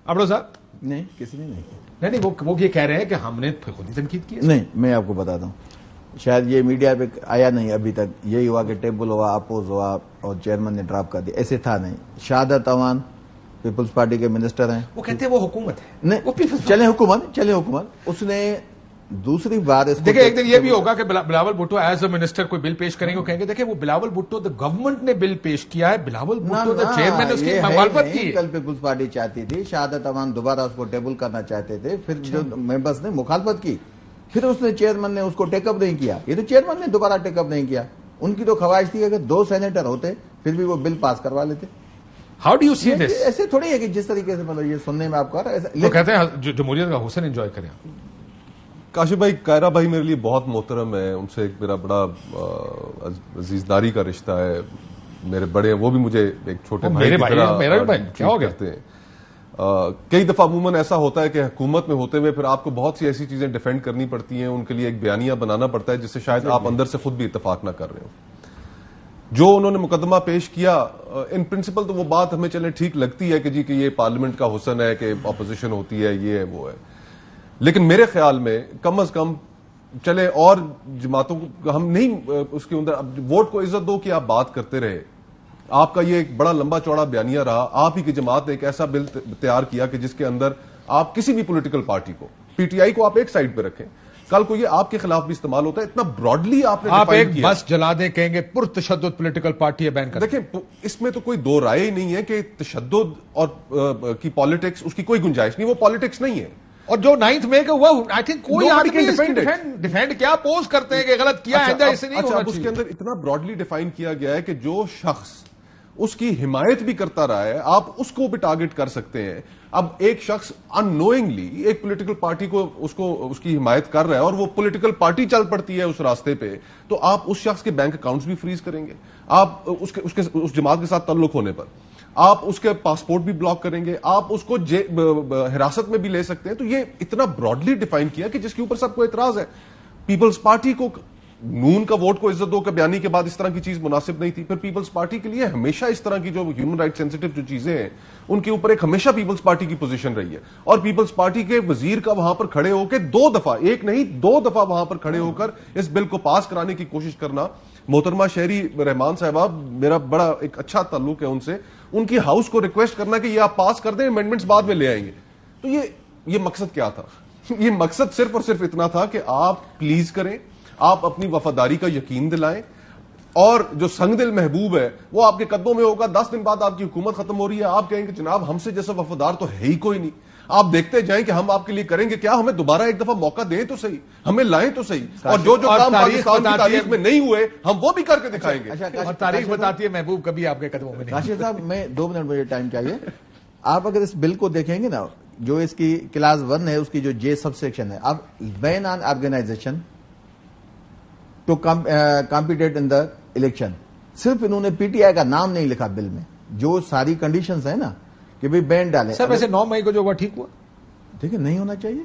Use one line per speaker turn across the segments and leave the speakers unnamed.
عبداللہ صاحب
نہیں کسی نے نہیں
نہیں وہ یہ کہہ رہے ہیں کہ ہم نے خود ہی تنقید کی.
نہیں میں آپ کو بتاتا ہوں, شاید یہ میڈیا پہ آیا نہیں ابھی تک, یہی ہوا کہ ٹیبل ہوا, اپوز ہوا اور چیئرمین نے ڈراپ کر دیا, ایسے تھا نہیں. شہادت اوان پیپلز پارٹی کے منسٹر ہیں,
وہ کہتے ہیں وہ حکومت ہے.
نہیں چلیں حکومت, اس نے دوسری بار
دیکھیں ایک دن یہ بھی ہوگا کہ Bilawal Bhutto as a minister کوئی بل پیش کریں گے, کہیں گے دیکھیں وہ بلاول بھٹو گورنمنٹ نے بل پیش کیا ہے, بلاول بھٹو چیئرمین نے اس کی مخالفت کی.
کل پیپلز پارٹی چاہتی تھی, شہادت اوان دوبارہ اس کو ٹیبل کرنا چاہتے تھے, پھر جو ممبرز نے مخالفت کی, پھر اس نے چیئرمین نے اس کو ٹیک اپ نہیں کیا. یہ تو چیئرمین نے دوبارہ ٹیک اپ نہیں کیا. ان کی تو خواہش تھی کہ 2 سینیٹر ہوتے پھر بھی وہ بل پاس کروا لیتے.
ہاؤ ڈو یو سی دس؟
ایسے تھوڑی ہے کہ جس طریقے سے مطلب یہ سننے میں آپ کو
وہ کہتے ہیں جمہوریت کا حسن انجوائے کریں.
کاشف بھائی, کائرہ بھائی میرے لیے بہت محترم ہے, ان سے ایک میرا بڑا عزیزداری کا رشتہ ہے, میرے بڑے ہیں, وہ بھی مجھے ایک چھوٹے بھائی کی طرح ٹریٹ کرتے ہیں. کئی دفعہ عموماً ایسا ہوتا ہے کہ حکومت میں ہوتے ہوئے پھر آپ کو بہت سی ایسی چیزیں ڈیفینڈ کرنی پڑتی ہیں, ان کے لیے ایک بیانیہ بنانا پڑتا ہے جس سے شاید آپ اندر سے خود بھی اتفاق نہ کر رہے ہو. جو انہوں نے مقدمہ پیش کیا ان پرنسپل تو وہ بات ہمیں چلے ٹھیک لگتی ہے کہ جی کہ یہ پارلیمنٹ کا حسن ہے کہ اپوزیشن ہوتی ہے, یہ ہے وہ ہے, لیکن میرے خیال میں کم از کم چلے اور جماعتوں کو ہم نہیں اس کے اندر ووٹ کو عزت دو کہ آپ بات کرتے رہے. آپ کا یہ ایک بڑا لمبا چوڑا بیانیہ رہا, آپ ہی کی جماعت نے ایک ایسا بل تیار کیا کہ جس کے اندر آپ کسی بھی پولیٹیکل پارٹی کو, پی ٹی آئی کو آپ ایک سائڈ پہ رکھیں, کل کو یہ آپ کے خلاف بھی استعمال ہوتا ہے. اتنا براڈلی آپ نے
ایک بس جلا دیں, کہیں گے پرتشدد پولیٹیکل پارٹی ہے بین کر.
دیکھیں اس میں تو کوئی دو رائے ہی نہیں ہے کہ تشدد اور کی پالیٹکس اس کی کوئی گنجائش نہیں, وہ پالیٹکس نہیں ہے.
اور جو 9th میں کہ وہ آئی تھنک کوئی آدمی ڈیفینڈ کیا پوز کرتے ہیں کہ غلط کیا ہے, ایسے نہیں ہونا چاہیے.
اس کے اندر اتنا براڈلی ڈیفائن کیا گیا ہے کہ جو شخص اس کی حمایت بھی کرتا رہا ہے آپ اس کو بھی ٹارگٹ کر سکتے ہیں. اب ایک شخص ان نوئنگلی ایک پولیٹیکل پارٹی کو اس کی حمایت کر رہا ہے اور وہ پولیٹیکل پارٹی چل پڑتی ہے اس راستے پہ, تو آپ اس شخص کے بینک اکاؤنٹس بھی فریز کریں گے, آپ اس جماعت کے ساتھ تعلق ہونے پر آپ اس کے پاسپورٹ بھی بلاک کریں گے, آپ اس کو حراست میں بھی لے سکتے ہیں. تو یہ اتنا براڈلی ڈیفائن کیا کہ جس کے اوپر سب کو اعتراض ہے. پیپلز پارٹی کو نون کا ووٹ کو عزت دو کا بیانی کے بعد اس طرح کی چیز مناسب نہیں تھی. پھر پیپلز پارٹی کے لیے ہمیشہ اس طرح کی جو ہیومن رائٹ سینسٹیو جو چیزیں ہیں ان کے اوپر ایک ہمیشہ پیپلز پارٹی کی پوزیشن رہی ہے. اور پیپلز پارٹی کے وزیر کا وہاں پر کھڑے ہو کے 2 دفعہ, ایک نہیں 2 دفعہ وہاں پر کھڑے ہو کر اس بل کو پاس کرانے کی کوشش کرنا. محترمہ شہری رحمان صاحبہ, میرا بڑا ایک اچھا تعلق ہے ان سے, ان کی ہاؤس کو ریکویسٹ کرنا کہ یہ آپ پاس کر دیں, امینڈمنٹس بعد میں لے آئیں گے. تو یہ مقصد کیا تھا؟ یہ مقصد صرف اور صرف اتنا تھا کہ آپ پلیز کریں, آپ اپنی وفاداری کا یقین دلائیں, اور جو سنگ دل محبوب ہے وہ آپ کے قدموں میں ہوگا. 10 دن بعد آپ کی حکومت ختم ہو رہی ہے, آپ کہیں گے جناب ہم سے جیسا وفادار تو ہے ہی کوئی نہیں, آپ دیکھتے جائیں کہ ہم آپ کے لیے کریں گے کیا, ہمیں دوبارہ ایک دفعہ موقع دیں تو صحیح, ہمیں لائیں تو صحیح, اور جو کام پاکستان کی تاریخ میں نہیں ہوئے ہم وہ بھی کر کے دکھائیں گے.
اور تاریخ بتاتی ہے محبوب کبھی آپ کے قدموں میں نہیں.
کاشف صاحب میں 2 منٹ مجھے ٹائم چاہیے. آپ اگر اس بل کو دیکھیں گے نا, جو اس کی کلاس 1 ہے اس کی جو جے سب سیکشن ہے, اب ban on organisation to compete in the election, صرف انہوں نے پی ٹی آئی کا نام نہیں لکھا بل میں. جو ساری کنڈیشنز ہیں نا کہ بھئی بین ڈالیں.
سر ویسے 9 مئی کو جو ہوا ٹھیک ہوا,
دیکھیں نہیں ہونا چاہیے.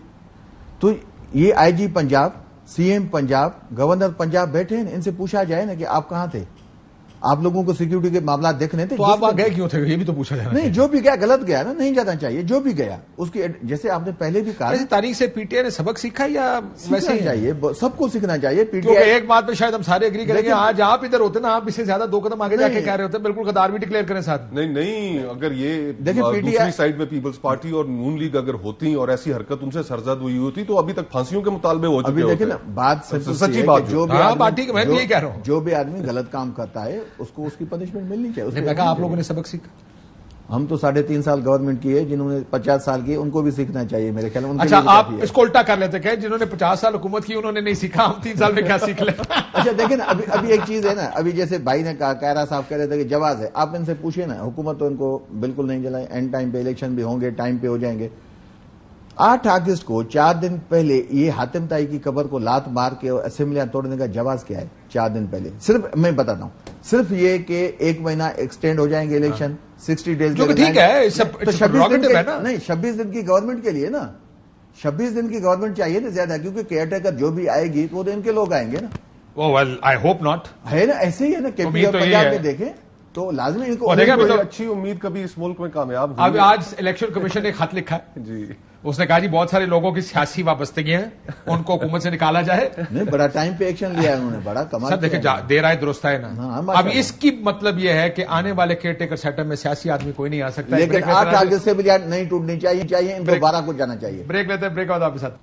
تو یہ I G Punjab, C M Punjab, governor Punjab بیٹھے ہیں, ان سے پوچھا جائے نا کہ آپ کہاں تھے, آپ لوگوں کو سیکیورٹی کے معاملات دیکھنے تھے,
تو آپ وہاں گئے کیوں تھے, یہ بھی تو پوچھا جانا.
نہیں جو بھی گیا غلط گیا نا, نہیں جانا چاہیے. جو بھی گیا اس کی جیسے آپ نے پہلے بھی کہا,
تاریخ سے پی ٹی آئی نے سبق سیکھا یا ویسے
چاہیے, سب کو سیکھنا چاہیے. پی ٹی
آئی
آئی
ایک بات پہ شاید ہم سارے اگری کریں گے, آج آپ ادھر ہوتے نا آپ اس سے زیادہ 2 قدم آگے جا کے کہہ رہے ہوتے, بالکل غدار بھی ڈکلیئر کریں ساتھ.
نہیں اگر یہ دوسری سائڈ میں پیپلز پارٹی اور نون لیگ اگر ہوتی اور ایسی حرکت ان سے سرزد ہوئی ہوتی تو ابھی تک پھانسیوں کے مطالبے ہو چکے ہوتے.
دیکھیں نا بات
سچی بات,
جو بھی آدمی غلط کام کرتا ہے اس کو اس کی پنشمنٹ ملنی چاہیے.
آپ لوگوں نے سبق سیکھا,
ہم تو 3.5 سال گورنمنٹ کی ہے, جنہوں نے 50 سال کی ان کو بھی سیکھنا چاہیے میرے خیال میں.
اچھا آپ اس کو الٹا کر لیتے کہ جنہوں نے 50 سال حکومت کی انہوں نے نہیں سیکھا, ہم 3 سال میں کیا سیکھ لیں.
اچھا دیکھیں نا ابھی ایک چیز ہے نا, ابھی جیسے بھائی نے کہا, کائرہ صاحب کہہ رہے تھے کہ جواز ہے, آپ ان سے پوچھیں نا, حکومت تو ان کو بالکل نہیں جلائے, اینڈ ٹائم پہ الیکشن بھی ہوں گے, ٹائم پہ ہو جائیں گے. 8 اگست کو 4 دن پہلے یہ حاتم طائی کی قبر کو لات مار کے اسمبلیاں توڑنے کا جواز کیا ہے؟ 4 دن پہلے صرف میں بتاتا ہوں, صرف یہ کہ 1 مہینہ ایکسٹینڈ ہو جائیں گے الیکشن, 60 ڈیز.
ٹھیک ہے,
26 دن کی گورنمنٹ کے لیے نا, 26 دن کی گورنمنٹ چاہیے نا زیادہ, کیونکہ کیئر ٹیکر جو بھی آئے گی وہ تو ان کے لوگ آئیں گے نا.
آئی ہوپ ناٹ
ہے نا, ایسے ہی ہے نا. پنجاب میں دیکھیں تو لازمی ان کو
اور دیکھیں
کوئی اچھی امید کبھی اس ملک میں کامیاب ہوئی
اب آج الیکشن کمیشن نے خط لکھا ہے
جی
اس نے کہا جی بہت سارے لوگوں کی سیاسی وابستگیاں ہیں ان کو حکومت سے نکالا جائے.
نہیں بڑا ٹائم پہ ایکشن لیا ہے انہوں نے, بڑا کمال.
سر دیکھیں دیر آئے درست ہے نا. اب اس کی مطلب یہ ہے کہ آنے والے کیئر ٹیکر سیٹ اپ میں سیاسی آدمی کوئی نہیں آ سکتا.
لیکن 8 اگست سے بھی نہیں ٹوٹنی چاہیے, ان کو 12 کو جانا چاہیے.
بریک لیتے ہیں, بریک بعد آپ کے ساتھ.